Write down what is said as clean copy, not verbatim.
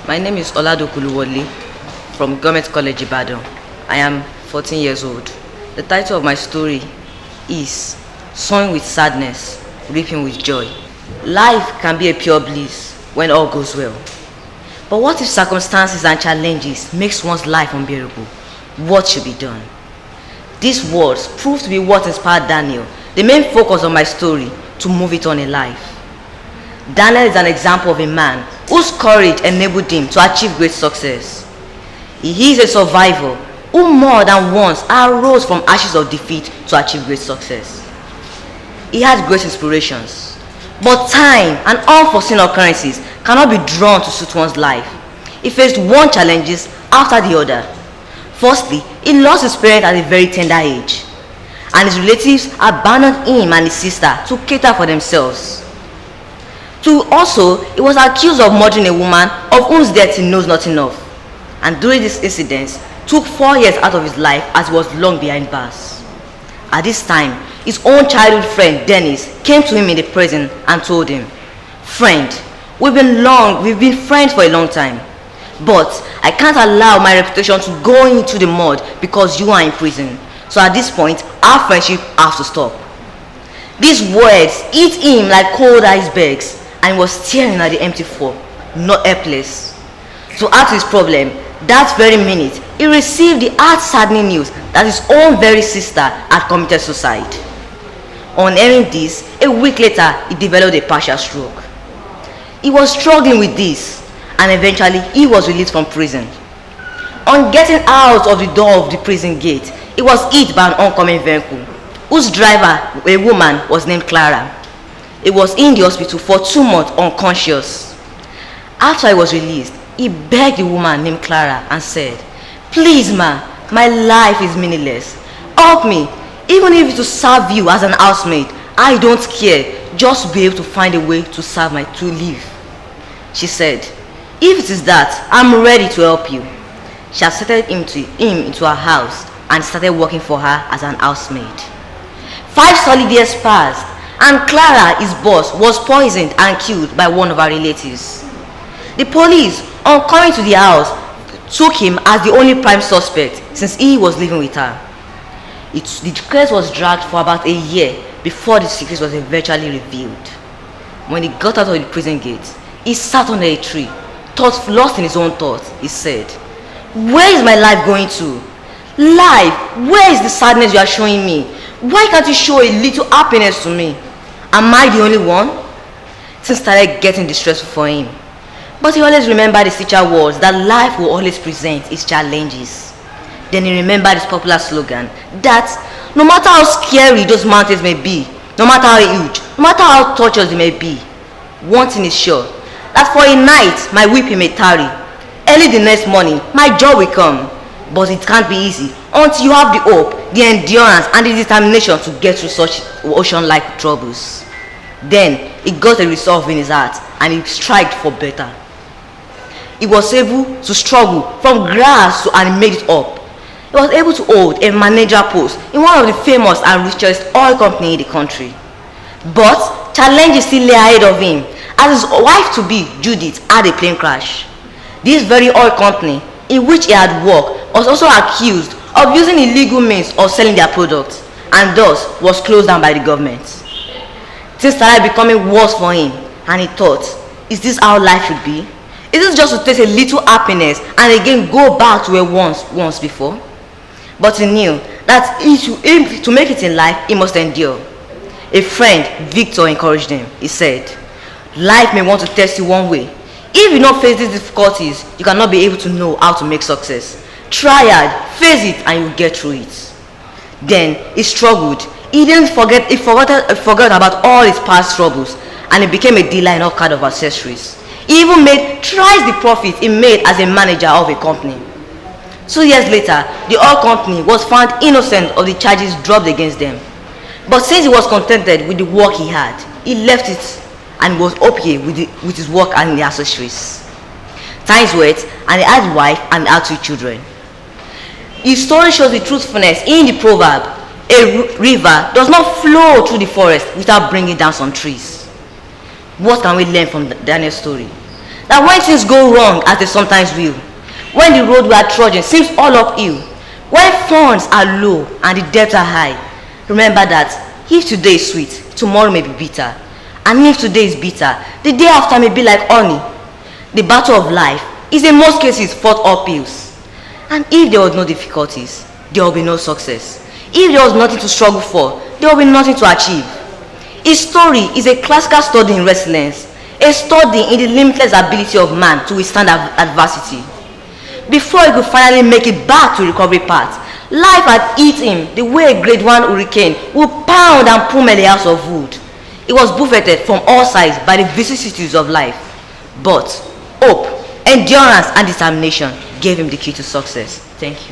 My name is Oladokun Oluwole from Government College Ibadan. I am 14 years old. The title of my story is Sowing with Sadness, Reaping with Joy. Life can be a pure bliss when all goes well. But what if circumstances and challenges makes one's life unbearable? What should be done? These words proved to be what inspired Daniel, the main focus of my story, to move it on in life. Daniel is an example of a man whose courage enabled him to achieve great success. He is a survivor who more than once arose from ashes of defeat to achieve great success. He had great inspirations, but time and unforeseen occurrences cannot be drawn to suit one's life. He faced one challenges after the other. Firstly, he lost his parents at a very tender age, and his relatives abandoned him and his sister to cater for themselves. Also, he was accused of murdering a woman of whose death he knows nothing of, and during this incident took 4 years out of his life as he was long behind bars. At this time, his own childhood friend Dennis came to him in the prison and told him, "Friend, we've been friends for a long time, but I can't allow my reputation to go into the mud because you are in prison. So at this point, our friendship has to stop." These words hit him like cold icebergs, and he was staring at the empty floor, not helpless. To add to his problem, that very minute, he received the heart-saddening news that his own very sister had committed suicide. On hearing this, a week later, he developed a partial stroke. He was struggling with this, and eventually he was released from prison. On getting out of the door of the prison gate, he was hit by an oncoming vehicle, whose driver, a woman, was named Clara. He was in the hospital for 2 months unconscious. After he was released, he begged the woman named Clara and said, "Please ma, my life is meaningless. Help me, even if it's to serve you as an housemaid. I don't care, just be able to find a way to live." She said, "If it is that, I'm ready to help you." She accepted him into her house and started working for her as an housemaid. 5 solid years passed, and Clara, his boss, was poisoned and killed by one of her relatives. The police, on coming to the house, took him as the only prime suspect since he was living with her. The case was dragged for about a year before the secret was eventually revealed. When he got out of the prison gate, he sat under a tree, lost in his own thoughts. He said, "Where is my life going to? Life, where is the sadness you are showing me? Why can't you show a little happiness to me? Am I the only one?" Things started getting distressful for him. But he always remembered his teacher words that life will always present its challenges. Then he remembered his popular slogan that no matter how scary those mountains may be, no matter how huge, no matter how tortuous they may be, one thing is sure, that for a night my weeping may tarry. Early the next morning my joy will come. But it can't be easy until you have the hope, the endurance, and the determination to get through such ocean-like troubles. Then he got a resolve in his heart and he strived for better. He was able to struggle from grass and he made it up. He was able to hold a manager post in one of the famous and richest oil companies in the country. But challenges still lay ahead of him, as his wife-to-be, Judith, had a plane crash. This very oil company in which he had worked was also accused of using illegal means of selling their products, and thus was closed down by the government. Things started becoming worse for him, and he thought, is this how life should be? Is it just to taste a little happiness and again go back to where once before? But he knew that to make it in life, he must endure. A friend, Victor, encouraged him. He said, "Life may want to test you one way. If you don't face these difficulties, you cannot be able to know how to make success. Try hard, face it, and you'll get through it." Then he struggled. He forgot about all his past troubles, and he became a dealer in all kinds of accessories. He even made thrice the profit he made as a manager of a company. 2 years later, the oil company was found innocent of the charges dropped against them. But since he was contented with the work he had, he left it and was okay with his work and the accessories. Times went, and he had a wife and had 2 children. His story shows the truthfulness in the proverb, "A river does not flow through the forest without bringing down some trees." What can we learn from Daniel's story? That when things go wrong, as they sometimes will, when the road we are trudging seems all uphill, when funds are low and the debts are high, remember that if today is sweet, tomorrow may be bitter. And if today is bitter, the day after may be like honey. The battle of life is in most cases fought uphills. And if there was no difficulties, there will be no success. If there was nothing to struggle for, there will be nothing to achieve. His story is a classical study in resilience, a study in the limitless ability of man to withstand adversity. Before he could finally make it back to the recovery path, life had hit him the way a grade 1 hurricane would pound and pummel a house of wood. He was buffeted from all sides by the vicissitudes of life. But hope, endurance, and determination gave him the key to success. Thank you.